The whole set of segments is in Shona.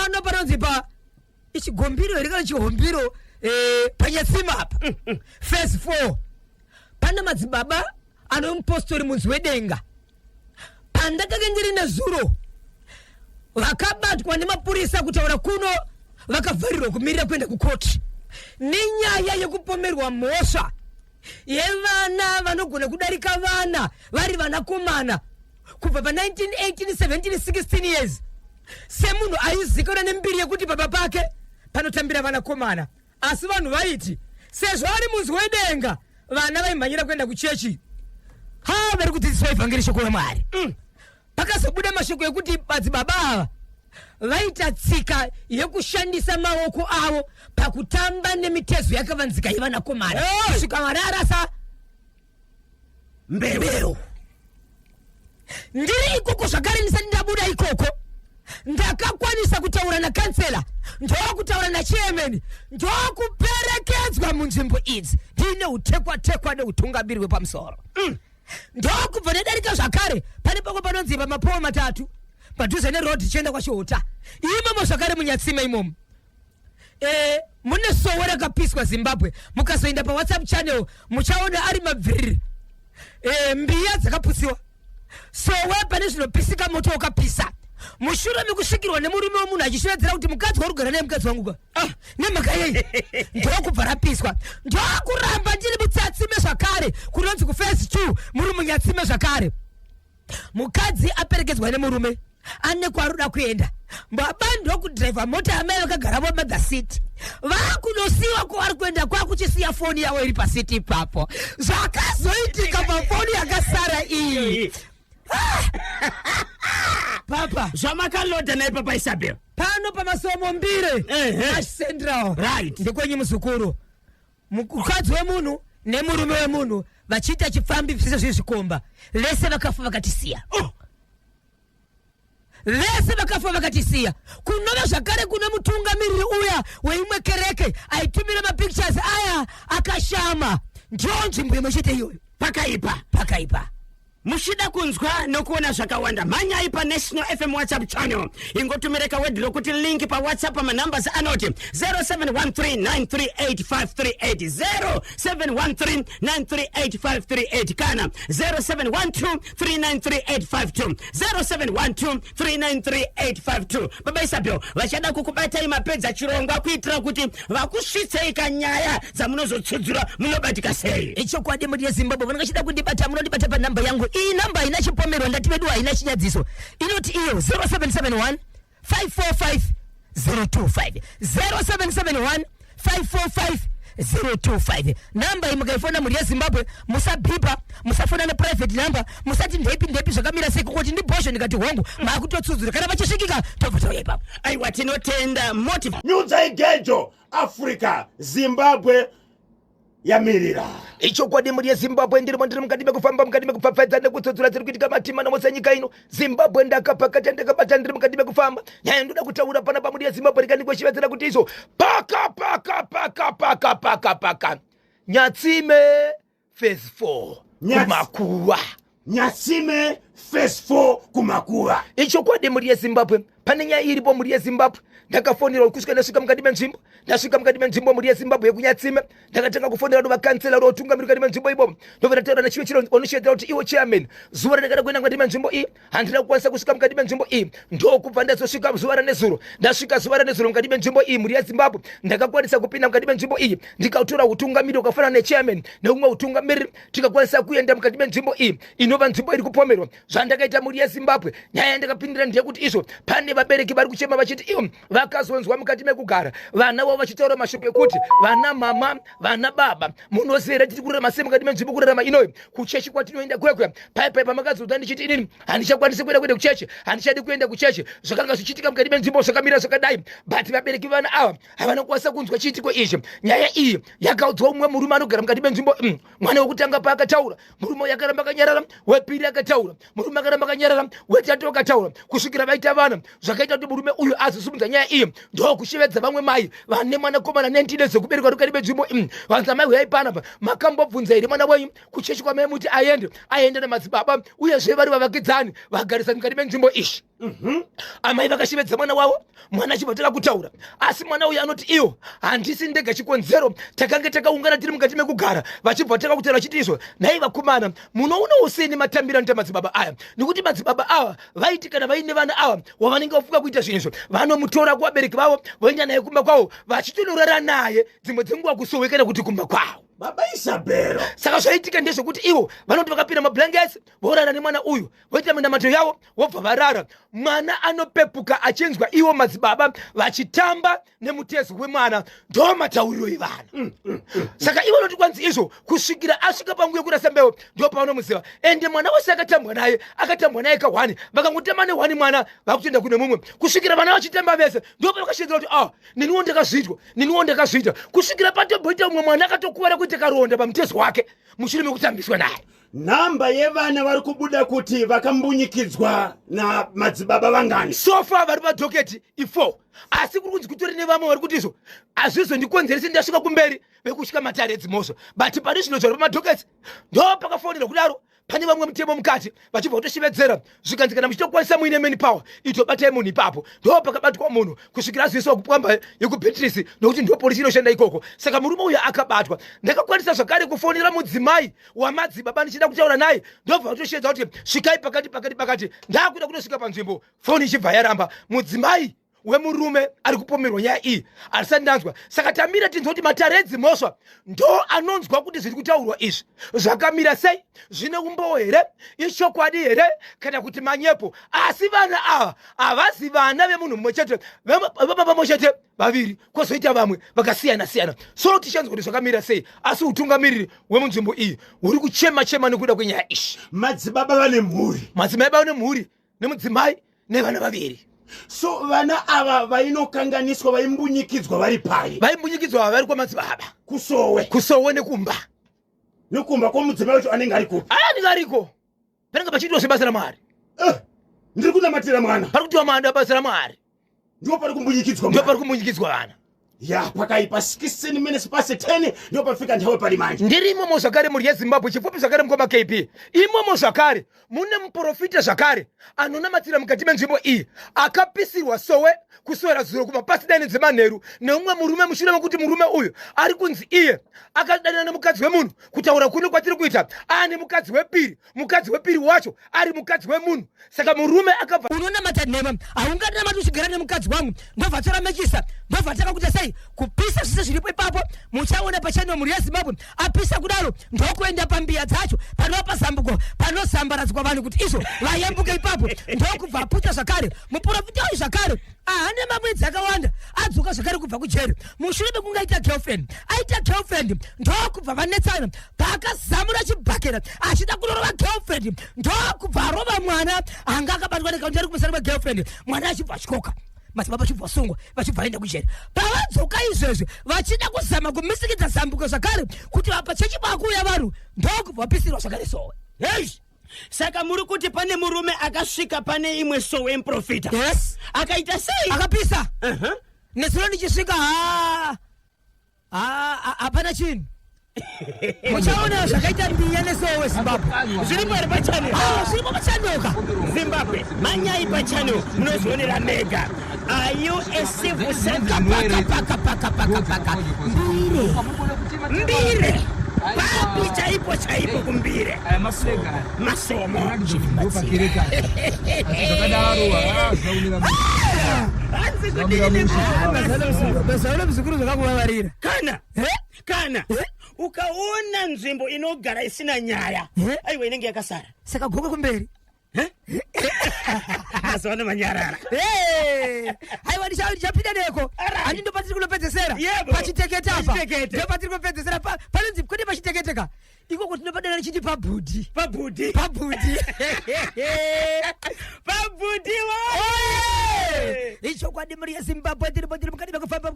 pano panonzi pa ichigombiro iri kana chihombiro panyatsima apa phase 4 pana madzibaba anomupostori munzi wedenga pandakakengeri nezuro vakabatwa nemapurisa kutaura kuno vakavharirwa kumirira kuenda kukoti nenyaya yekupomerwa mhosva yevana vanogona kudarika vana vari vanakomana kubva pa19 18 17 16 years semunhu aizikanwa nembiri yekuti baba pake panotambira vanakomana asi vanhu vaiti sezvo ari munzi wedenga vana vaimhanyira kuenda kuchechi vari kudzidziswa ivhangeri shoko ramwari pakazobuda mashoko ekuti madzibaba ava vaita tsika yekushandisa maoko avo pakutamba nemitezo yakavanzika yevanakomana kusvika mwana arasa mbeu. Ndiri ikoko zvakare ndisati ndabuda ikoko ndakakwanisa kutaura nakansela ndokutaura nachairman ndokuperekedzwa munzvimbo idzi ndine utekwa neutungambiri wepamusoro ndokubva nedarika zvakare pane pako panonzi pamapowa matatu padhuze neroad chienda kwachihuta imomo zvakare munyatsime imomo mune sowe rakapiswa Zimbabwe mukazoenda paWhatsApp channel muchaona ari mabviriri mbiya dzakaputsiwa sowe pane zvinopisika moto wakapisa mushure mekusvikirwa nemurume womunhu achishiradzira kuti mukadzi warugara naye mukadzi wangu nemhaka yei ndokubva rapiswa ndokuramba ndiri mutsatsime zvakare kunonzi kuphase 2 muri munyatsime zvakare mukadzi aperekedzwa nemurume ane kwaruda kuenda baba ndokudhiraivha mota amai vakagaravo madhasiti vakunosiwa kwavari kuenda kwakuchisiya foni yavo iri pasiti ipapo zvakazoitika pafoni yakasara iyi papa zvamakaloda naye papa Isabel pano pamasomo mbire central right ndikwenye muzukuru mukadzi wemunhu nemurume wemunhu vachiita chifambi zvisizvo zvezvikomba vese vakafa vakatisiya vese vakafa vakatisiya kunova zvakare kuna mutungamiriri uya weimwe kereke aitumira mapictures aya akashama ndiyo nzvimbo imwe chete iyoyo pakaipa mushida kunzwa nokuona zvakawanda mhanyai paNational FM WhatsApp channel ingotumireka wedhi rokuti link paWhatsApp pamanambers anoti 0713938538 0713938538 kana 0712393852 0712393852 baba Isabel vachada kukubatai mapedza chirongwa kuitira kuti vakusvitsei kanyaya dzamunozotsudzura munobatika sei ichokwadi muri yeZimbabwe vanongachida kundibata munondibata panamba yangu iyi namba ina chipomero ndativedwa ina chinyadziso inoti iyo 0771 545 025 0771 545 025 namba iyi mukaifona muri yeZimbabwe musabhipa musafona neprivate number musati ndepi zvakamira sei kuti ndibhosho ndikati hongu makutotsudzura kana vachisvikika tobva ipapo aiwa tinotenda motive nyudza igejo Africa Zimbabwe yamirira ichokwadi muri yeZimbabwe ndirimo ndiri mukati mekufamba mukati mekupfapfadza nekutsodzura dziri kuitika matima namose nyika ino Zimbabwe ndakapakata ndakabata ndiri mukati mekufamba nyaya ndoda kutaura pana pamuri yeZimbabwe rikandikoshivedzera kuti izo paka nyatsime phase 4 kumakuwa nyatsime phase 4 kumakuwa ichokwadi muri yeZimbabwe pane nyaya iripo muri yeZimbabwe ndakafonera kusvika ndasvika mukati menzvimbo ndasvika mukati menzvimbo muri yeZimbabwe yekunyatsime ndakatanga kufonera vakansela rotungamiri mukati menzvimbo ipo ndobva taura nachimwe chiro onoshedzera kuti iwo chairman zuva randakada kuenda mukati menzvimbo iyi handina kukwanisa kusvika mukati menzvimbo iyi ndokubva ndazosvika zuva ranezuro ndasvika zuva ranezuro mukati menzvimbo iyi muri yeZimbabwe ndakakwanisa kupinda mukati menzvimbo iyi ndikautora utungamiri wakafanana nechairman neumwe utungamiri tikakwanisa kuenda mukati menzvimbo iyi inova nzvimbo iri kupomerwa zvandakaita muri yeZimbabwe nyaya yandakapindira ndeyekuti izvo pane vabereki vari kuchema vachiti ivo vakazonzwa mukati mekugara vana vavo vachitaura mashoko ekuti vana mama vana baba munozera tiri kurarama sei mukati menzvimbo kurarama inoyi kuchechi kwatinoenda kwekwe paipai pamakazodza ndichiti inini handichakwanisi kuenda kuchechi handichadi kuenda kuchechi zvakanga zvichiitika mukati menzvimbo zvakamira zvakadai but vabereki vana ava havana kukwanisa kunzwa chiitiko izvi nyaya iyi yakaudzwa umwe murume anogara mukati menzvimbo mwana wekutanga paakataura murume yakaramba akanyarara wepiri akataura murume akaramba akanyarara wetatu akataura kusvikira vaita vana zvakaita kuti murume uyu azosumudza nyaya iyi ndokushevedza vamwe mai vane mwanakomana nentide dzekuberekwa rukari benzvimbo vanza mai huyai panapa makambobvunza here mwana wenyu kuchechi kwamai muti aende namadzibaba uyezve vari vavakidzani vagarisani mukati menzvimbo ishi amai vakashivedza mwana wavo, mwana achibva kutaura, asi mwana uyu anoti iwo handisi ndega chikonzero, takange takaungana tiri mukati mekugara vachibva kutaura chiti izvo. Nhai vakomana, munoona usini matambiro anoita madzibaba aya, nekuti madzibaba ava vaiti kana vaine vana ava wavanenge vafuka kuita zvinhu izvo vanomutora kuvabereki vavo voenda naye kumba kwavo vachitorara naye dzimwe dzenguva kusowekera kuti kumba kwavo. Baba Isabelo, saka zvaitika ndezvekuti ivo vanoti vakapinda mablankets vorara nemwana uyu voita minamato yavo vobva varara. Mwana anopepuka achinzwa ivo madzibaba vachitamba nemutezo wemwana, ndo matauriro evana. Saka ivo noti kwanzi izvo kusvikira asvika panguva yekurasa mbeu ndo paanomuziva. Ende mwana wese akatambwa naye kahwani, vakangotamba nehwani mwana vakutoenda kune mumwe, kusvikira vana vachitamba vese ndo pavakashedzera kuti niniwo ndakazviita, kusvikira patomboita umwe mwana akatokuwara kuita karonda pamutezo wake mushure mekutambiswa naye. namba yevana vari kubuda kuti vakambunyikidzwa na madzibaba vangani? Sofa vari padhoketi i4, asi kuri kunzi kutori nevamwe vari kuti izvo hazvizondikonzeresi ndasvika kumberi vekusvika matare edzimhosva, but pane zvino zvari pamadhoketi ndo pakafonera kudaro. Pane vamwe mutemo mukati vachibva kutoshivedza zvikanzi kana muchitokwanisa muine mani power itobatai munhu ipapo, ndo pakabatwa munhu kusvikira aziviswa kupwamba yekupetrisi nokuti ndo polisi inoshanda ikoko. Saka murume uyu akabatwa. Ndakakwanisa zvakare kufonera mudzimai wamadzibaba ndichida kutaura naye, ndobva vatoshivedza kuti svikai pakati ndakuda kutosvika panzvimbo, foni ichibva yaramba. Mudzimai wemurume ari kupomerwa nyaya iyi arisati ndanzwa. Saka tamira tinzoti matare edzimhosva ndo anonzwa kuti zviri kutaurwa izvi zvakamira sei, zvine umbowo here, ichokwadi here kana kuti manyepo. Asi vana ava havazi vana vemunhu mumwe chete, vababa vamwe chete vaviri, kwozoita vamwe vakasiyana-siyana. So tichanzwa kuti zvakamira sei, asi utungamiriri wemunzvimbo iyi huri kuchema nekuda kwenyaya ishi. Madzibaba vane mhuri, madzimai vane mhuri nemudzimai nevana vaviri. so vana ava vainokanganiswa vaimbunyikidzwa vari pai? Vaimbunyikidzwa vari kwamadzibaba kusowe nekumba kwomudzimai wacho anenge ari kupi? anenge ariko panenge pachiitwa sebasa ramwari. Ndiri kunamatira mwana, pari kutiwa manda basa ramwari, ndo pari kumbunyikidzwa ndo pari kumbunyikidzwa vana. Ya pakaipa 16 minutes past 10 ndo pafika nthawe pali manje. Ndirimo zvakare muri yeZimbabwe, chifupi zvakare mukoma KP imomo zvakare mune muprofita zvakare anonamatira mukati menzvimbo iyi, akapisirwa sowe kuswera zuro kumapasi 9 dzemanheru neumwe murume mushure mekuti murume uyu ari kunzi iye akadanana nemukadzi wemunhu kutaura kuno kwatiri kuita ane mukadzi wepiri wacho ari mukadzi wemunhu. Saka murume akabva unonamata nhema haunganamati uchigara nemukadzi wangu, ndobva toramekisa, ndobva takakuita sei kupisa zvese zviripo ipapo. Muchaona pachano muri yeZimbabwe apisa kudaro ndokuenda pambiya dzacho panova pazambuko panosambaradzwa vanhu kuti izvo vayambuke ipapo, ndokubva aputa zvakare muprofita uyu zvakare ahane mamwedzi akawanda adzoka zvakare kubva kujeri. Mushure mekunge aita girlfriend ndokubva vanetsana pakazamura chibhakera achida kunorova girlfriend, ndokubva arova mwana anga akabatwa nekaunti ari kumusana kwegirlfriend, mwana achibva achikoka, madzibaba achibva asungwa vachibva vaenda kujeri. Pavadzoka izvezvi vachida kuzama kumisikidza zambuko zvakare kuti vapa chechibakuya vanhu, ndokubva vapisirwa zvakare sowe. Saka muri kuti pane murume akasvika pane imwe sowe muprofita. Yes. Akaita sei? Akapisa. Nesoro ndichisvika hapana chinhu. Muchaona zvakaita mbiya nesowe Zimbabwe. Zviripo here pachannel? Zviripo pachannel. Zimbabwe manyai pachannel munozvionera mega. Are you a civil servant? Paka. Mbire. Papi chaipo kumbire. Masomo. Kana ukaona nzvimbo inogara isina nyaya, aiwa inenge yakasara. Saka goka kumberi. Mazwana manyarara. Aiwa ndichapinda neko. Handi ndo patiri kunopedzesera. Pachiteketa apa. Ndo patiri kunopedzesera. Panonzi kodi pachiteketeka. Iko kuti ndopadana chiti pabhudi. Pabhudi icho kwadi muri yeZimbabwe tiri mukati mekufamba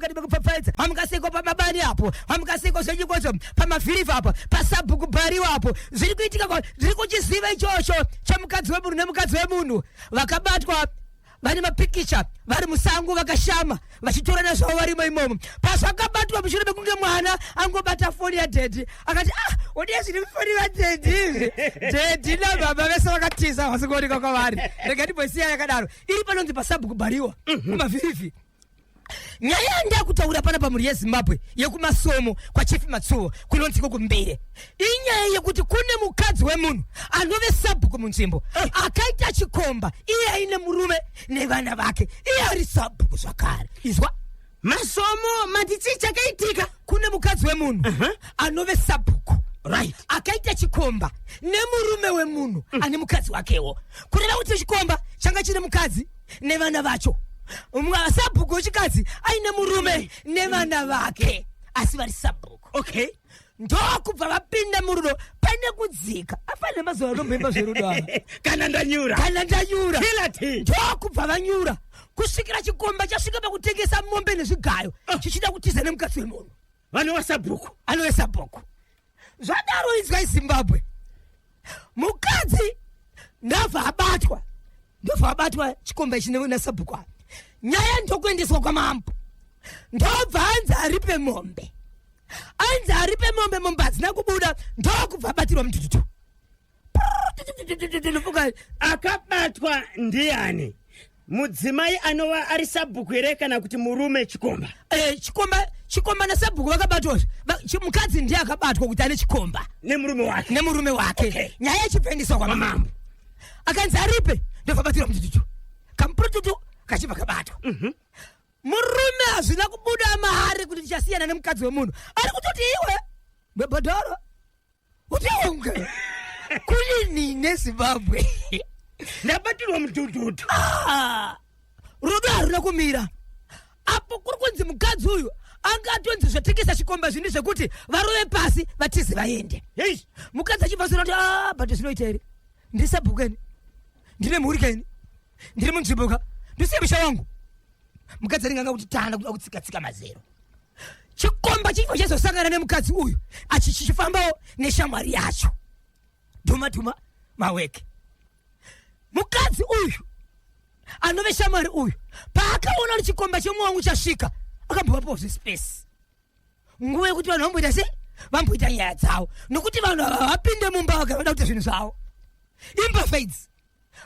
hamukasiko pamabani apo, hamukasiko zvechikoso pamafiriva apo, pasabhuku bhariwa apo, zviri kuitika zviri kuchiziva ichocho chamukadzi wemunhu nemukadzi wemunhu vakabatwa vane mapikicha vari musango vakashama vachitorana zvavo varimo imomo pasvakabatwa mushure mekunge mwana angobata foni yadhedhi akati odiye zviri mufoni vadhedhi izvi dhedhi nababa vese vakatiza vasingooneka kwavari rega ndimboisiya yakadaro iri panonzi pasabhuku bhariwa kumavhivhi. Nyaya ndakutaura pana pamuri yeZimbabwe yekumasomo kwa Chief Matsuo kunonziko kumbere. Inyaya yekuti kune mukadzi wemunhu anove sabhuku munzvimbo akaita chikomba iye aine murume nevana vake iye ari sabhuku zvakare. Izwa masomo matitsi chakaitika kune mukadzi wemunhu anove sabhuku right akaita chikomba nemurume wemunhu ane mukadzi wakewo kureva kuti chikomba changa chine mukadzi nevana vacho. Sabhuku wechikadzi aine murume nevana vake asi vari sabhuku. Okay, ndokubva vapinda murudo pane kudzika afanire mazuva anomhemba zverudo kana ndanyura ndokubva vanyura kusvikira chikomba chasvika pakutengesa mombe nezvigayo chichida kutiza nemukadzi wemunhu vanova sabhuku anove sabhuku. Zvadaro izwa iZimbabwe mukadzi ndabva abatwa chikomba ichi nasabhuku. Nyaya ndokuendeswa kwamambo ndobva anzi aripe mombe mombe hadzina kubuda ndokubva abatirwa mutututu akabatwa ndiani mudzimai anova ari sabhuku here kana kuti murume chikomba? Chikomba nasabhuku vakabatwa mukadzi ndiye akabatwa kuti ane chikomba nemurume wake. Okay. Nyaya ichipendiswa kwamambo akanzi aripe ndobva abatirwa mutututu kamupututu kachibva kabatwa. Murume hazvina kubuda mahari kuti tichasiyana nemukadzi wemunhu ari kutoti iwe bebhodhoro kuti iwe kuli nine Zimbabwe ndabatirwa mutututu. Rudo haruna kumira apo kuri kunzi mukadzi uyu anga atonzi zvotengesa chikomba zvini zvekuti varove pasi vatizi vaende. Mukadzi achibva zvinoti but zvinoita here ndiri sabhukeni ndine mhurikeni ndiri munzvimboka ndisiye musha wangu. Mukadzi aringanga kuti tanda kuda kutsika mazero. Chikomba chibva chazosangana nemukadzi uyu achichifambawo neshamwari yacho dhuma maweke. Mukadzi uyu anove shamwari uyu paakaona kuti chikomba chemwe wangu chasvika akambovapo zvispace nguva yekuti vanhu vamboita sei vamboita nyaya dzavo nokuti vanhu ava vapinde mumba vakavada kuita zvinhu zvavo. Imperfects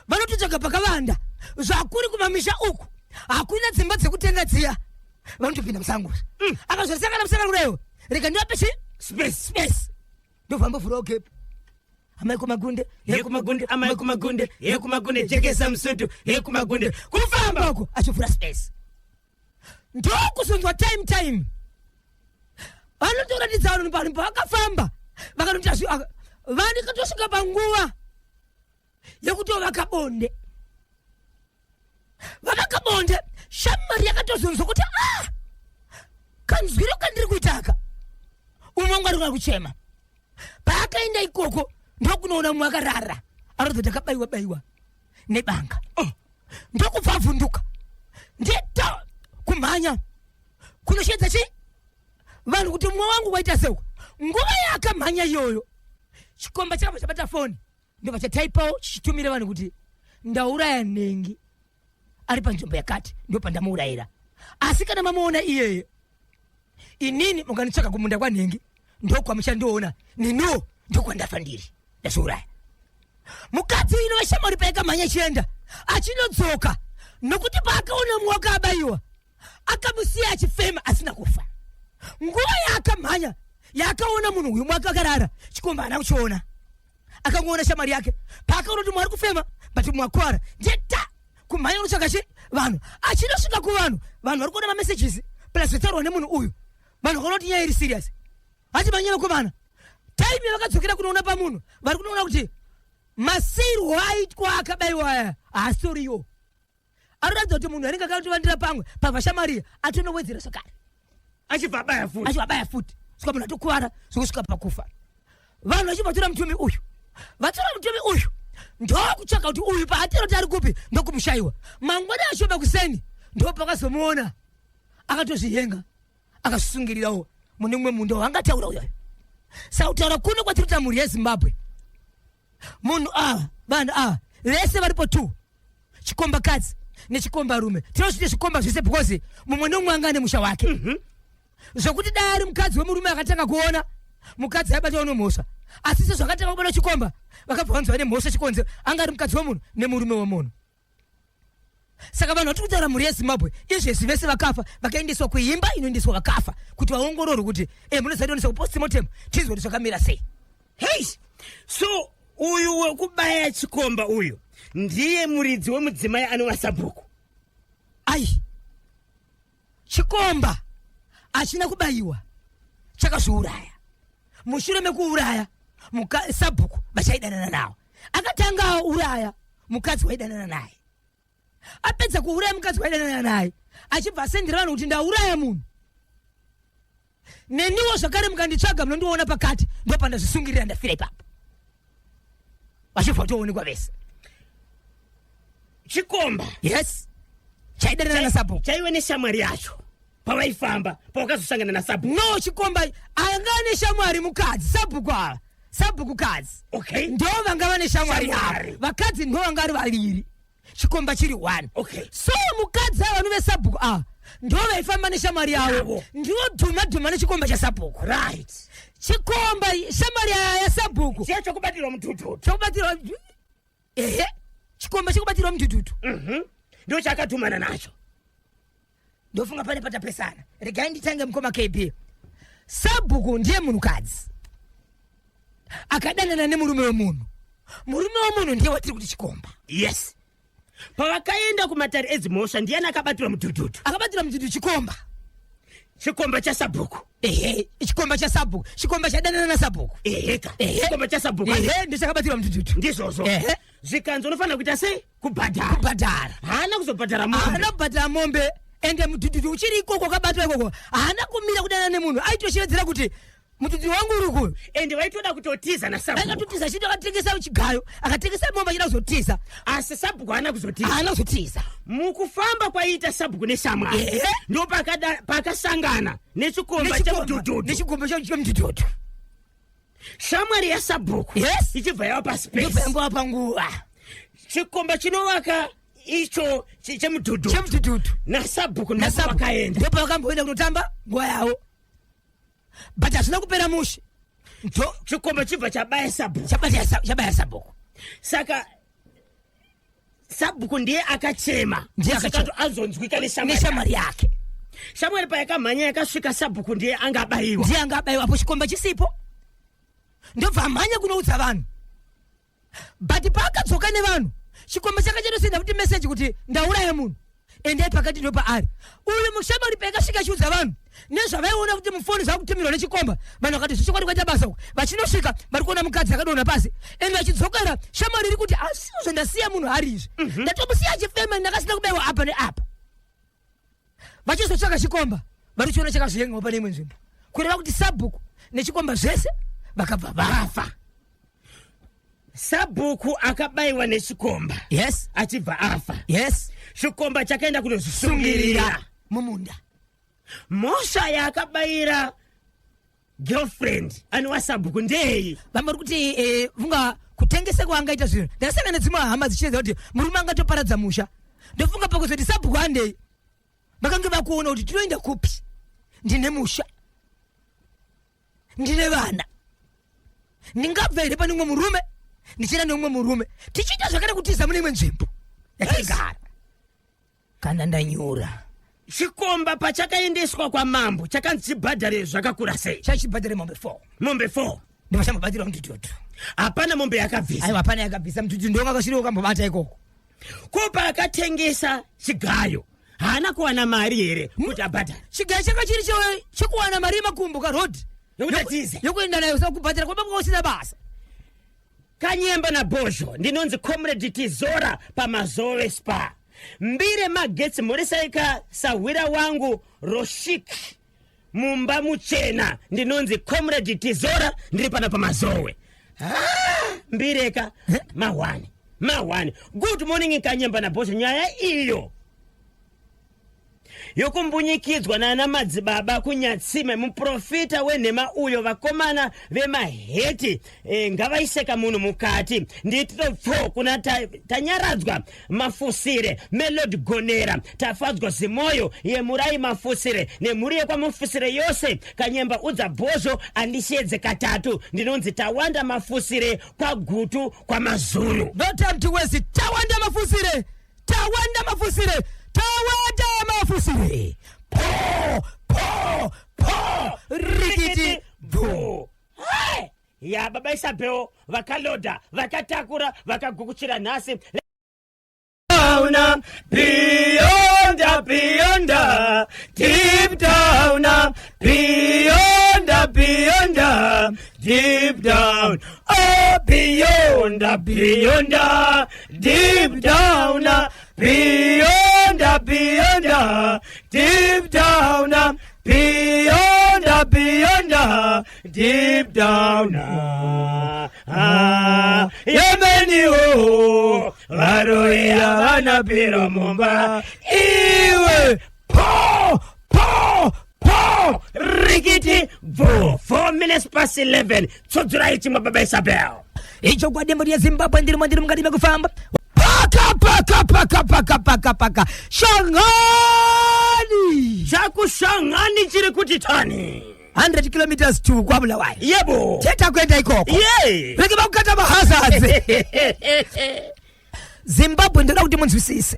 vanototsvaga pakavanda zvakuri kumamisha uku hakuna dzimba dzekutenga dziya vanotopinda musango. Akazosangana musangano kudayo rega ndivape space ndovambovhurawo kepu amai kumagunde jekesa musutu kumagunde kufamba uko achivhura space ndokusonzwa time vanotoratidza vanhu vanhu pavakafamba vakanoti vanikatosvika panguva yekuti vakabonde shamwari yakatozonzwa kuti kanzwiro kandiri kuitaka umwe mwari wari kuchema paakaenda ikoko ndokunoona mumwe akarara arodza takabaiwa nebanga ndokubva avhunduka ndeta kumhanya kunoshedza vanhu kuti mumwe wangu waita seuko. Nguva yakamhanya iyoyo chikomba chakabva chabata foni ndobva chataipawo chichitumire vanhu kuti ndauraya Nengi ari panzvimbo yakati ndopandamuurayira asi kana mamuona iyeye inini munganitsvaka kumunda kwaNhengi ndokwamuchandiona niniwo ndokwandafa ndiri ndazviuraya. Mukadzi ino vashamwari paikamhanya chienda achinodzoka nokuti paakaona mumwe wakabayiwa akamusiya achifema asina kufa. Nguva yaakamhanya yaakaona munhu uyu mwake akarara chikomba hana kuchiona akangoona shamwari yake paakaona kuti mwari kufema but mwakwara ndeta kumhanya unotsvaka vanhu achinosvika kuvanhu vari kuona mamessages plus zvitaurwa nemunhu uyu vanhu vakaona kuti nyaya iri serious hati manyaya vakomana time yavakadzokera kunoona pamunhu vari kunoona kuti masirwo aitwa akabayiwa aya haasoriyo anoratidza kuti munhu anenge akatovandira pamwe pavashamwari atonowedzera zvakare achibva abaya futi svika munhu atokuvara zvokusvika pakufa. Vanhu vachibvatora mutumi uyu ndokutsvaka kuti uyu paatero kuti ari kupi ndokumushayiwa. Mangwana ashoma kuseni ndopakazomuona akatozvihenga akasungirirawo mune mumwe munda waangataura uyoyo. Sakutaura kuno kwatiri kuita mhuri yeZimbabwe munhu vanhu vese varipo tu chikombakadzi nechikomba rume tinochite chikomba zvese because mumwe nomwangane musha wake zvokuti dai mukadzi wemurume akatanga kuona mukadzi aibata unomhosva asi se zvakatanga kubata chikomba vakabva vanzwa nemhosva chikonze anga ari mukadzi wemunhu nemurume wemunhu. Saka vanhu vari kutaura mhuri yeZimbabwe izvesi vese vakafa vakaendeswa kuimba inoendeswa vakafa kuti vaongororwe kuti munozadionesa kupostmortem tinzwe kuti zvakamira sei. Hey, so uyu wekubaya chikomba uyu ndiye muridzi wemudzimai anova Sabhuku. Ai, chikomba achina kubayiwa chakazviuraya. Mushure mekuuraya Sabhuku vachaidanana nawo akatanga uraya mukadzi waidanana naye. Apedza kuuraya mukadzi waidanana naye achibva asendera vanhu kuti ndauraya munhu neniwo zvakare mukanditsvaga munondiona pakati ndopandazvisungirira ndafira ipapo. Vachibva toonekwa vese. Chikomba yes chaidanana naSabhuku chaiwe neshamwari yacho pavaifamba pavakazosangana naSabhuku. no chikomba anga neshamwari mukadzi Sabhuku kadzi. Okay, ndo vanga vane shamwari yavo vakadzi ndo vanga vari vaviri chikomba chiri 1. Okay, so mukadzi ava vanhu veSabhuku ndo vaifamba neshamwari yavo ndivo dhuma nechikomba chaSabhuku. right. Chikomba shamwari yaSabhuku Chiya chokubatirwa mutututu. chokubatirwa chikomba chokubatirwa mutututu Ndo chakatumana nacho. ndofunga pane patapesana. Regai nditange mukoma KB. Sabhuku ndiye munhukadzi akadanana nemurume wemunhu. Murume wemunhu ndiye watiri kuti chikomba. Yes, pavakaenda kumatare edzimhosva ndiani akabatirwa mutututu. Akabatira mutututu chikomba. Chikomba chaSabhuku. Chikomba chaSabhuku. Chikomba chadanana naSabhuku. Chikomba chaSabhuku ndichakabatira mutututu. ndizvozvo. Zvikanzo unofanira kuita sei? Kubhadhara. Haana kuzobhadhara mombe. Haana kubhadhara mombe. Ende mutututu uchiri ikoko akabatwa ikoko haana kumira kudanana nemunhu aitoshevedzera kuti mutututu wangu uri kuyo. Ende vaitoda kutotiza naSabhuku. Akatotiza chito akatengesa chigayo akatengesa mombe achida kuzotiza asi Sabhuku haana kuzotiza. haana kuzotiza. Mukufamba kwaiita Sabhuku neshamwari ndo pakasangana nechikomba chamutututu. Nechikomba chamutututu. Shamwari yaSabhuku Yes. ichibva yava paspace. Ndopamba panguva. Chikomba chinovaka icho chemutututu Chemutututu. naSabhuku ndopavakaenda. Ndipo vakamboenda kunotamba nguva yavo. But hazvina kupera mushe. Chikomba chibva chabaya Sabhuku. Chabaya Sabhuku. Saka Sabhuku ndiye akachema Ndiye akachema. kuti azonzwika Neshamwari yake. Shamwari payakamhanya yakasvika Sabhuku ndiye angabayiwa. Ndiye angabayiwa apo chikomba chisipo. Ndobva amhanya kunoudza vanhu. But paakadzoka nevanhu chikomba chakachatosenda kuti meseji kuti ndauraya munhu ende pakati ndo paari. Uyu mushamwari paakasvika chiudza vanhu nezvavaiona kuti mufoni zvakutumirwa nechikomba vanhu vakati zvichikwadi kwaita basa uku vachinosvika vari kuona mukadzi akadonha pasi ende vachidzokera shamwari iri kuti asizvo ndasiya munhu hari izvi ndatomusiya achifema ndakasina kubayiwa apa neapa. Vachizotsvaka chikomba vari chiona chakazviyengawo pane imwe nzvimbo kureva kuti Sabhuku nechikomba zvese vakabva vafa. Sabhuku akabayiwa nechikomba. Yes. Achibva afa. Yes. Chikomba chakaenda kunozvisungirira mumunda. Mhosva yaakabayira girlfriend anova Sabhuku ndei. Vamwe kuti funga kutengesa kwaangaita zvinhu. Ndakasangana nedzimwe hama dzichidza kuti murume angatoparadza musha. Ndofunga pakuzoti Sabhuku andei. Vakange vakuona kuti tinoenda kupi? Ndine musha. Ndine vana. Ndingabva here pane umwe murume ndichina neumwe murume tichiita zvakare kutiza mune imwe nzvimbo yatigara kana ndanyura. Chikomba pachakaendeswa kwamambo chakanzi chibhadhare zvakakura sei? Chachibhadhare mombe 4. Mombe 4 ndipo chambobhadhira mutututu. hapana mombe yakabvisa. Aiwa hapana yakabvisa mutututu ndo wakashirika ukambobata ikoko. Ko paakatengesa chigayo haana kuwana mari here kuti abhadhare? Chigayo changa chiri chekuwana mari yemakumbo karodhi yokutatiza yokuenda nayo sakubhadhira kwamba kwosina basa. Kanyemba na Bozho ndinonzi Comrade Tizora pamazove spa. Mbire magetsi murisaika sawira wangu Roshik mumba muchena ndinonzi Comrade Tizora ndiri pana pamazowe. Mbireka mawani. Good morning Kanyemba na Bozho, nyaya iyo yokumbunyikidzwa nana madzibaba kunyatsime muprofita wenhema uyo vakomana vemaheti ngavaiseka munhu mukati ndititopfo kuna tanyaradzwa mafusire Melody Gonera tafadzwa zimoyo yemurai mafusire nemhuri yekwamufusire yose kanyemba udza bhozvo andishedze katatu ndinonzi tawanda mafusire kwagutu kwamazulu. No time to waste it. Tawanda mafusire. Tawanda mafusire. Tawanda mafusire. Po rikiti bu. Ya baba Isabel vakaloda vakatakura vakagukuchira nhasi. Down, beyond, deep down, beyond, deep down, oh beyond, deep down, beyond, deep down, beyond, deep down. Yemeni o varoya vanapira mumba iwe po rikiti vo 4 minutes past 11 tsodzura ichi mababa Isabel icho kwa dembo ya Zimbabwe ndiri mukati mekufamba paka Shangani chakushangani chiri kuti tani 100 kilometers to kwaBulawayo. Yebo Teta kwenda ikoko reke bakukata bahazadze Zimbabwe ndoda kuti munzwisise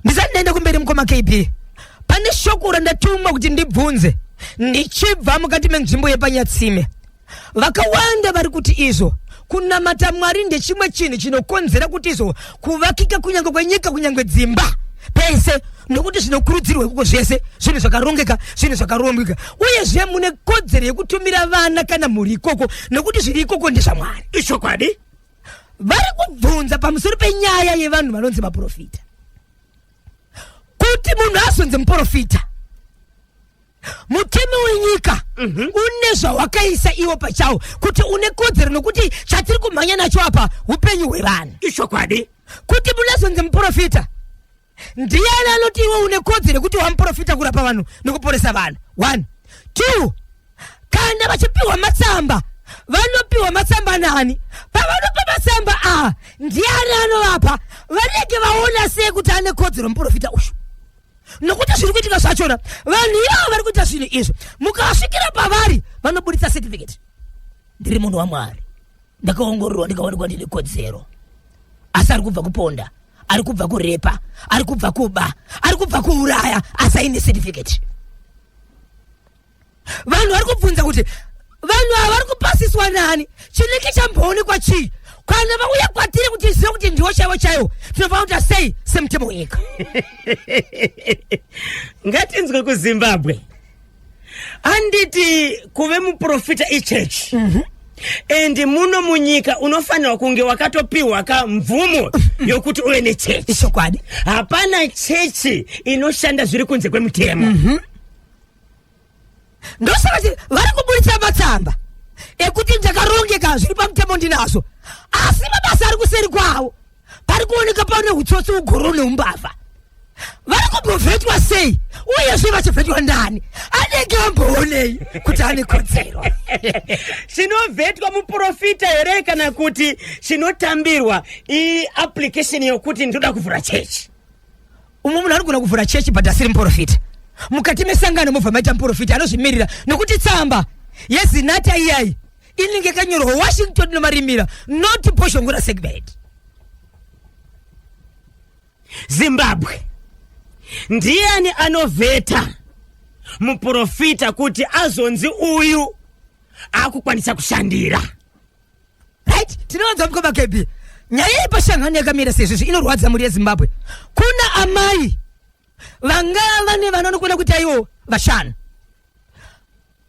ndizanenda kumberi mukoma KP pane shokura ndatumwa kuti ndibvunze ndichibva mukati menzvimbo yepanyatsime vakawanda vari kuti izvo kunamata Mwari ndechimwe chinhu chinokonzera kuti izvo kuvakika kunyange kwenyika kunyange dzimba pese nokuti zvinokurudzirwa kuko zvese zvinhu zvakarongeka zvinhu zvakarombika uye zve mune kodzero yekutumira vana kana mhuri ikoko nokuti zviri ikoko ndezvaMwari. Ishokwadi vari kubvunza pamusoro penyaya yevanhu vanonzi maprofita kuti munhu azonzi muprofita mutemi wenyika une zvawakaisa iwo pachawo kuti une kodzero nokuti chatiri kumhanya nacho apa upenyu hwevanhu. Ishokwadi kuti munhu azonzi muprofita ndiyani anoti iwe une kodzero kuti wamuprofita kurapa vanhu nokuporesa vanhu. 1 2 kana vachipiwa matsamba vanopiwa matsamba nani pavanopa matsamba ndiyani anovapa varege vaona sei kuti ane kodzero muprofita uyu nokuti zviri kuitika zvachona vanhu ivavo vari kuita zvinhu izvo mukasvikira pavari vanobudisa certificate ndiri munhu waMwari ndakaongororwa ndikaonekwa ndine kodzero asi ari kubva kuponda ari kubva kurepa ari kubva kuba ari kubva kuuraya asi aine certificate. Vanhu vari kubvunza kuti vanhu ava vari kupasiswa nani chinenge chamboonekwa chii kana vauya kwatiri kuti zive kuti ndiwo chaiwo chaiwo tinofanira kuti sei semutemo wenyika. ngatinzwe kuZimbabwe anditi kuve muprofita ichechi and muno munyika unofanira kunge wakatopiwa kamvumo yokuti uve nechechi. Ishokwadi hapana chechi inoshanda zviri kunze kwemutemo. ndosaka kuti vari kubudisa matsamba ekuti ndakarongeka zviri pamutemo ndinazo asi mabasa ari kuseri kwawo pari kuoneka pane hutsotsi ugoro neumbavha. vari kumbovhetwa sei uyezve vachivhetwa ndani anenge amboonei kuti ane kodzero. Chinovhetwa muprofita here kana kuti chinotambirwa application yokuti ndoda kuvhura chechi. umwe munhu anogona kuvhura chechi but asiri muprofita mukati mesangano mobva maita muprofita anozvimirira nokuti tsamba yezinata iyai inenge yakanyorwa Washington nomarimira not Boshongura segment. Zimbabwe ndiani anovheta muprofita kuti azonzi uyu akukwanisa kushandira. Right? Tinowanza mukoma KP nyaya yepashangano yakamira sezvizvi inorwadza muri yeZimbabwe. Kuna amai vangava vane vanonokona kuti aiwo vashanu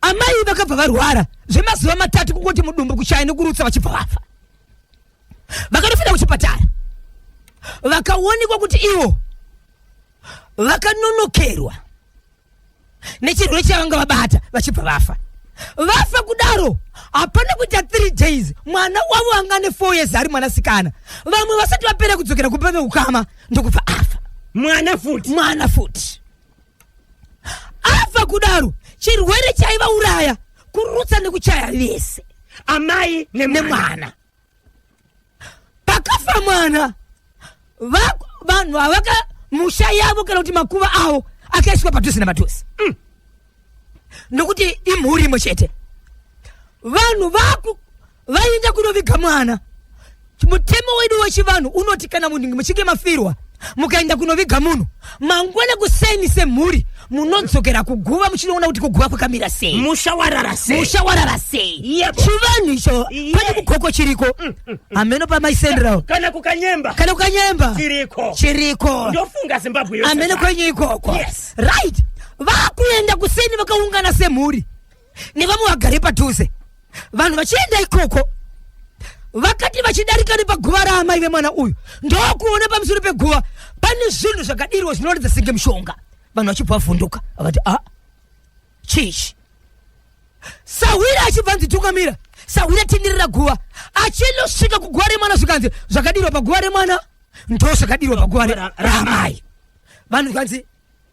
amai vakabva varwara zvemazuva 3 kungoti mudumbu kuchaya nekurutsa vachibva vafa vakatofira kuchipatara vakaonekwa kuti ivo vakanonokerwa nechirwere chavanga vabata vachibva vafa kudaro hapana kuita 3 days mwana wavo anga ane 4 years ari mwanasikana vamwe vasati vapera kudzokera kupeme ukama ndokubva afa. Mwana futi kudaro chirwere chaivauraya kurutsa nekuchaya vese amai nemwana. Pakafa mwana vanhu avaka musha yavo kana kuti makuva avo akaiswa padhuze namadhuze nokuti imhuri imwe chete. Vanhu vaenda kunoviga mwana. Mutemo wedu wechivanhu unoti kana munhu muchinge mafirwa mukaenda kunoviga munhu mangwana kuseni semhuri munodzokera kuguva muchinoona kuti kuguva kwakamira sei, mushawarara sei. Chivanhu icho pane kugoko chiriko ameno pamaisenderawo kana kukanyemba chiriko ndofunga Zimbabwe yose ameno kwenye ikoko. Yes. Right. Vakuenda kuseni vakaungana semhuri nevamwe vagare padhuze. Vanhu vachienda ikoko vakati vachidarika nepaguva raamai vemwana uyu ndokuona pamusoro peguva pane zvinhu zvakadirwa zvinoratidza senge mushonga. Vanhu vachibva vavhunduka vakati chichi. Sawira achibva nzitungamira, Sawira tindirira guva achinosvika kuguva remwana zvikanzi zvakadirwa paguva remwana ndo zvakadirwa paguva raamai. Vanhu zvikanzi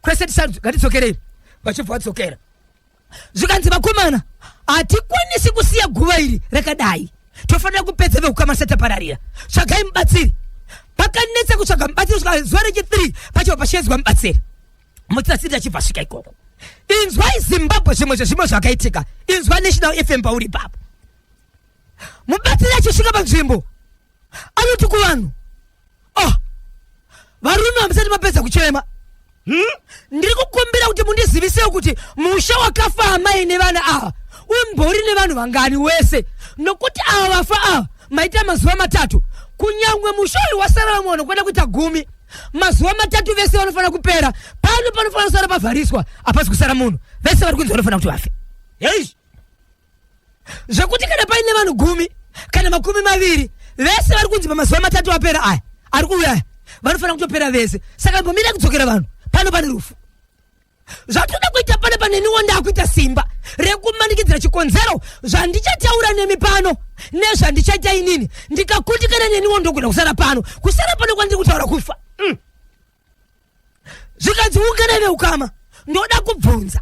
kwese ngatidzokerei, vachibva vadzokera zvikanzi vakomana hatikwanisi kusiya guva iri rakadai, tofanira kupedza veukama satapararira, tsvagai mubatsiri. Pakanetsa kutsvaga mubatsiri kusvika zuva rechi3 pacho pachezwa mubatsiri. Mutsasiri achibva svika ikoko. Inzwai Zimbabwe zvimwe zvezvimwe zvakaitika, inzwa National FM pauri ipapo. Mubatsiri achisvika panzvimbo anoti kuvanhu, varume hamusati mapedza kuchema, ndiri kukumbira kuti mundizivisewo kuti musha wakafa amai nevana ava umbori nevanhu vangani wese, nokuti ava vafa ava maita mazuva 3, kunyangwe musha uyu wasara munhu kwenda kuita 10, mazuva 3 vese vanofanira kupera. Pano panofanira kusara pavhariswa, hapasi kusara munhu, vese vari kunzi vanofanira kuti vafe. Zvekuti kana paine vanhu 10 kana 20 vese vari kunzi pamazuva 3 apera aya ari kuuya vanofanira kutopera vese. Saka mbomira kudzokera vanhu pano pane rufu. Zvatoda kuita pane paneniwo ndakuita simba rekumanikidzira chikonzero zvandichataura nemi pano nezvandichaita inini ndikakutikana neniwo ndokuda kusara pano kwandiri kutaura kufa. Zvikanzi ungana veukama ndoda kubvunza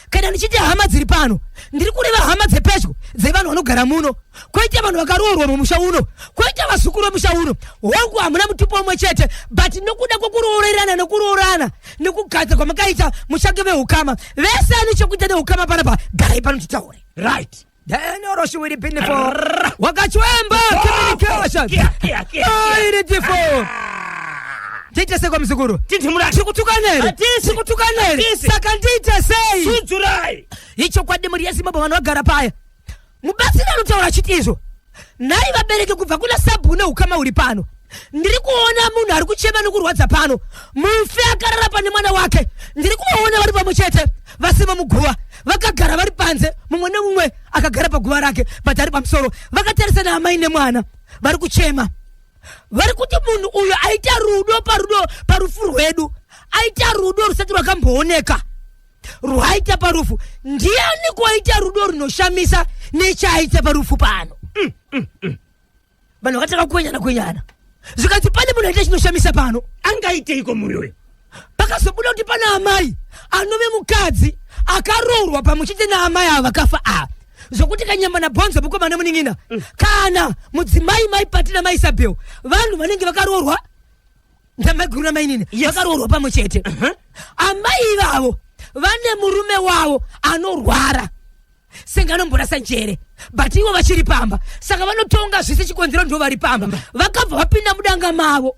kana ndichiti hama dziri pano ndiri kureva hama dzepedyo dzevanhu vanogara muno, koita vanhu vakaroorwa mumusha uno, koita vazukuru vemusha uno. Hongu hamuna mutupo umwe chete, but nokuda kwokuroorerana nekuroorana nekugadza kwamakaita muchange veukama vese ane chekuita neukama panapa, garai pano titaure. Right. Oroshi wiri pinifo wakachwemba communications iri tifo tite seko mzukuru tikutukanere saka ndite sei sudzurai icho kwadi muri yeZimbabwe vanhu vagara paya. Mubatsiri anotaura chitizo nai vabereki kubva kuna sabhune ukama uri pano. Ndiri kuona munhu ari kuchema nekurwadza pano, mufi akarara pane mwana wake. Ndiri kuona vari pamwe chete vasima muguva vakagara vari panze, mumwe nemumwe akagara paguva rake, but ari pamusoro vakatarisana amai nemwana vari kuchema. Vari kuti munhu uyu aita rudo parufu rwedu, aita rudo rusati rwakambooneka rwaita parufu. Ndiani kwaita rudo runoshamisa nechaita parufu pano? Vanhu vakataka kwenyana zvikanzi pane munhu aita chinoshamisa pano, angaiteiko munhu uyu? pakazobuda kuti pana amai anove mukadzi akaroorwa pamwechete naamai ava vakafa ava, zvokuti kanyamba nabhonzo mukoma nemuning'ina kana mudzimai maipatira maisabel vanhu vanenge vakaroorwa ndamaiguru namainini vakaroorwa pamwe chete. Amai ivavo vane murume wavo anorwara senge anomborasa njere, but ivo vachiri pamba, saka vanotonga zvese chikonzero ndo vari pamba. Vakabva vapinda mudanga mavo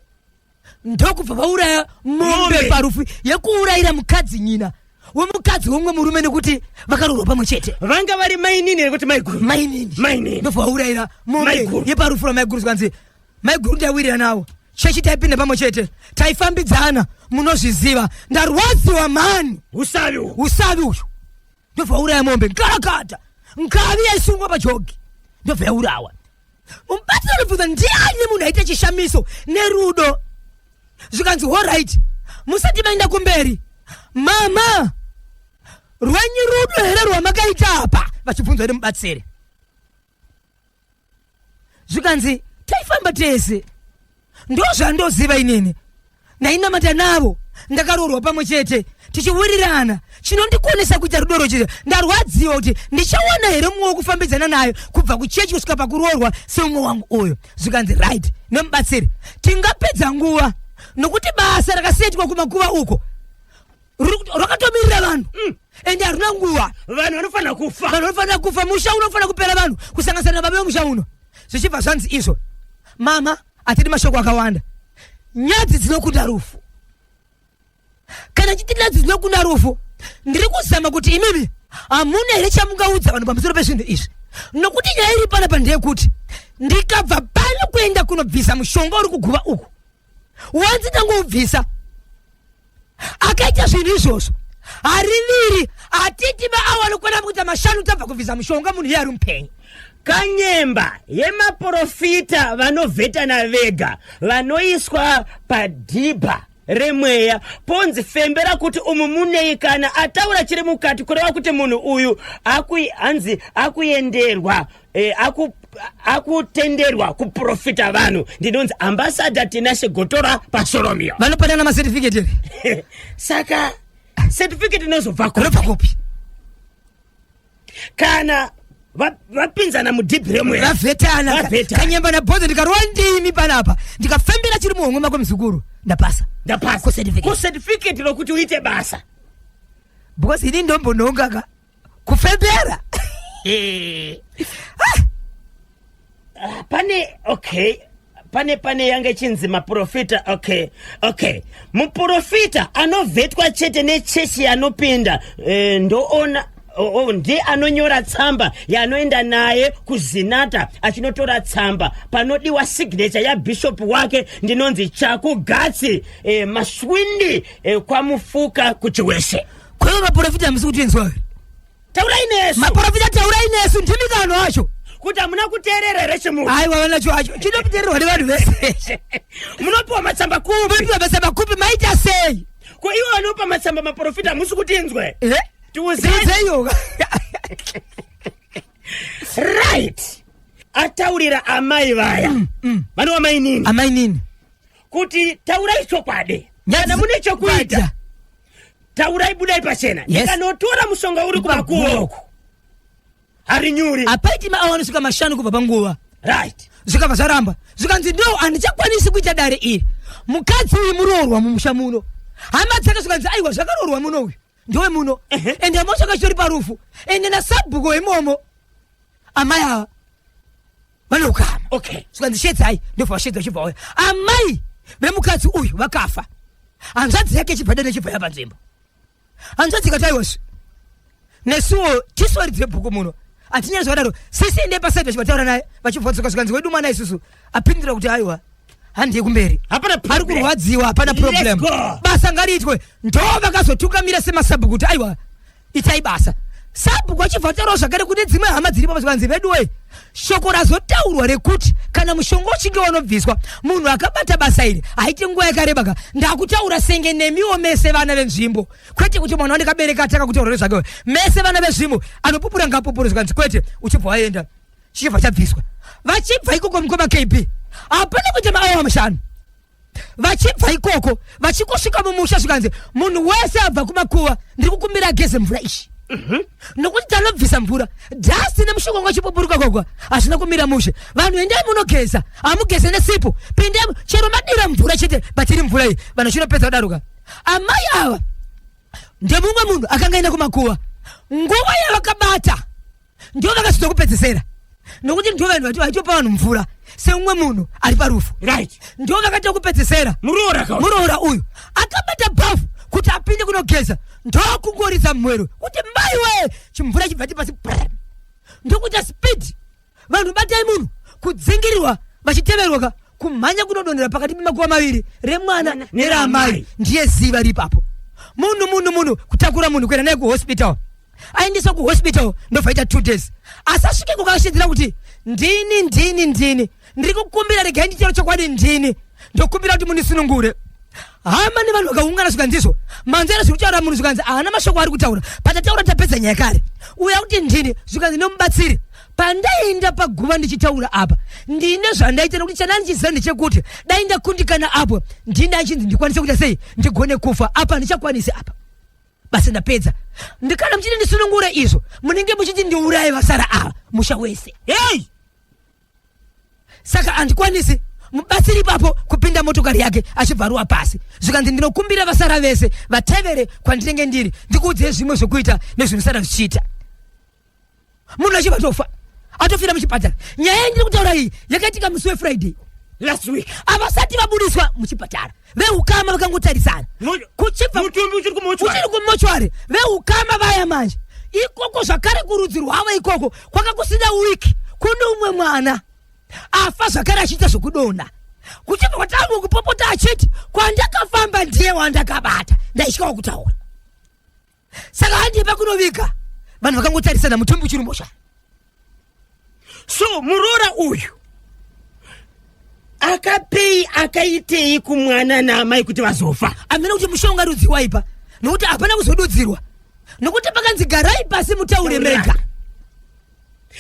ndokubva vauraya mombe parufu yekuurayira mukadzi nyina wemukadzi womwe murume nekuti vakaroorwa pamwe chete. Vanga vari mainini nekuti mainini ndobva vaurayira mombe yeparufu ramaiguru. Zvikanzi maiguru ndawirira nawo chechi taipinda pamwe chete taifambidzana, munozviziva ndarwadziwa mani usavi uyu ndobva vauraya mombe nkarakata nkavi yaisungwa pajogi ndobva yaurawa. Mubatsiri anobvunza ndiani munhu aita chishamiso nerudo. Zvikanzi alright, musati maenda kumberi mama rwenyu rudo here rwamakaita apa, vachibvunzwa nemubatsiri. Zvikanzi taifamba tese, ndozvandoziva inini nainamata navo ndakaroorwa pamwe chete tichiwirirana chinondikuonesa kuita rudoro chiri ndarwadziwa kuti ndichaona here mumwe wokufambidzana nayo kubva kuchechi kusvika pakuroorwa seumwe wangu uyu zvikanzi right nemubatsiri tingapedza nguva nokuti basa rakasetwa kumakuva uko rakatomirira vanhu ende haruna nguva. Vanhu vanofanira kufa musha unofanira kupera vanhu kusanganisana na baba vemusha uno. Zvichibva zvanzi izvo mama hatidi mashoko akawanda. Nyadzi dzinokunda rufu. Kana chiti nyadzi dzinokunda rufu ndiri kuzama kuti imimi hamuna here chamungaudza vanhu pamusoro pezvinhu izvi nokuti nyaya iri panapa ndeyekuti ndikabva pano kuenda kunobvisa mushonga uri kuguva uku wanzi ndangoubvisa akaita zvinhu izvozvo hariviri hatiti maawa anokwana kuita 5 tabva kubvisa mushonga munhu iye ari mupenyu. Kanyemba yemaprofita vanovhetana vega vanoiswa padhibha remweya ponzi fembera kuti umu munei kana ataura chiri mukati kureva kuti munhu uyu hanzi akuenderwa akutenderwa kuprofita vanhu ndinonzi ambassador Tinashe Gotora paSoromio vanopanana macertificate saka certificate inozobva kupi kana vapinzana mudhibhi remweya vavhetana Kanyemba nabhodza ndikarova ndimi panapa ndikafembera chiri muhomwe mako muzukuru ndapasa kucertificate lokuti uite basa because ini ndombonongaka kufembera pane yange chinzi maprofita. Okay muprofita anovhetwa chete nechechi anopinda ndoona ndi anonyora tsamba yanoenda naye kuzinata achinotora tsamba panodiwa signature ya bishop wake ndinonzi Chakugatsi Maswindi kwamufuka kuchiweshe. Kwa hiyo maprofita hamisi kutinzwa taura inesu maprofita taura inesu ndimikano acho kuti hamuna kuteerera here chimunhu aiwa vanacho acho chinokuteererwa nevanhu vese munopiwa matsamba kupi maita sei ko iwo vanopa matsamba maprofita hamusi kutinzwe tiuzeyo right ataurira amai vaya vanova mainini kuti taurai chokwadi kana mune chokuita taurai budai pachena ndikanotora mushonga uri kumakuoko hari nyuri apaiti maawanosvika 5 kubva panguva right zvikabva zvaramba zvikanzi ndo handichakwanisi kuita dare iri mukadzi uyu muroorwa mumusha muno hama dzake zvikanzi aiwa zvakaroorwa muno uyu ndowe muno ende moshaka chitori parufu ende nasabhuko imomo amai ava vanokama zvikanzi shedzai ndobva vashedza chibva uya amai vemukadzi uyu vakafa hanzvadzi yake chibva nechibva yapanzvimbo hanzvadzi kataiwazve nesuwo tisoridzire bhuku muno hatinyazwa daro sisi ende pasaiti vachibataura naye vachibvadzoka zvikanzi wedu mwana isusu apindira kuti aiwa handiye kumberi ari kurwadziwa hapana problem basa ngariitwe ndo vakazotungamira semasabhuku kuti aiwa itai basa sabhuku achibva taurawo zvakare kune dzimwe hama dziripo zvikanzi veduwe shoko razotaurwa rekuti kana mushonga uchinge wanobviswa munhu akabata basa iri haiti nguva yakareba ndakutaura senge nemiwo mese vana venzvimbo kwete kuti mwana wandikabereka ataka kutaura nezvake mese vana vezvimbo anopupura ngapupure zvikanzi kwete uchibva waenda chichibva chabviswa vachibva ikoko mukoma KB hapana kuita maawa 5 vachibva ikoko vachikusvika mumusha zvikanzi munhu wese abva kumakuva ndiri kukumbira ageze mvura ishi nokuti tanobvisa mvura dhasi nemushonga wachipupuruka kwakwa hazvina kumira mushe vanhu endai munogeza hamugeze nesipo pindai chero madira mvura chete batiri mvura iyi vanhu chinopedza kudaruka amai ava ndemumwe munhu akanga aenda kumakuva nguva yavakabata ndio vakasvitsa kupedzesera nokuti ndio vanhu vaitopa vanhu mvura seumwe munhu ari parufu ndio vakaita kupedzesera muroora uyu akabata bhafu kuti apinde kunogeza ndokungoridza mwero kuti mbaiwe chimvura chibvati pasi ndokuita speed vanhu batai munhu kudzingirirwa vachiteverwa kumhanya kunodonhera pakati pemakuva maviri remwana neramai ndiye ziva ripapo munhu kutakura munhu kuenda naye kuhospital aendeswa kuhospital ndobvaita 2 days asasvike kukashidzira kuti ndini ndiri kukumbira regai ndichero chokwadi ndini ndokumbira kuti munisunungure hama nevanhu vakaungana zvikanzizvo manzera zviri kutaura munhu zvikanzi haana mashoko ari kutaura patataura tapedza nyaya kare uya kuti ndini zvikanzi nomubatsiri pandaenda paguva ndichitaura apa ndine zvandaita nokuti chanandichiziva ndechekuti dai ndakundikana apo ndini achinzi ndikwanise kuita sei ndigone kufa apa ndichakwanisi apa basi ndapedza ndikana mchiti ndisunungure izo munenge muchiti ndiuraye vasara ava musha wese. Hey! Saka andikwanisi mubatsiri papo kupinda motokari yake achibvaruwa pasi zvikanzi ndinokumbira vasara vese vatevere kwandinenge ndiri ndikuudzire zvimwe zvokuita nezvinosara zvichiita. Munhu achibva atofira muchipatara. Nyaya ndiri kutaura iyi yakaitika musi weFriday Last week. avasati vabudiswa muchipatara veukama vakangotarisana kuchibva mutumbi uchiri kumochwari veukama vaya manje ikoko zvakare kurudzi rwavo ikoko kwakakusina wiki kune umwe mwana afa zvakare achiita zvokudonha kuchibva kwatangwa kupopota achiti kwandakafamba ndiye wandakabata ndaityawo kutaura. Saka handipa kunovika vanhu vakangotarisana mutumbi uchiri mochwari. So Murora uyu akapei akaitei kumwana naamai kuti vazofa. Amene kuti mushonga rudziwa ipa nokuti hapana kuzodudzirwa nokuti pakanzi garai pasi mutaure mega.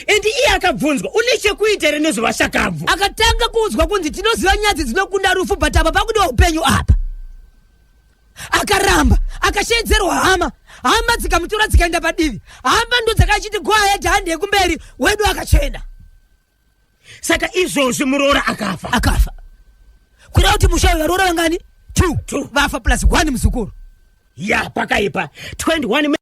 Endi iye akabvunzwa une chekuita nezvevashakabvu. Akatanga kuudzwa kunzi tinoziva nyadzi dzinokunda rufu but apa pakudiwa upenyu apa. Akaramba akashedzerwa hama dzikamutora dzikaenda padivi hama ndo dzakachiti go ahead handi yekumberi wedu akachena. Saka izvozvi Murora akafa kureva kuti mushauri varora vangani 2 vafa plus 1 muzukuru ya pakaipa 21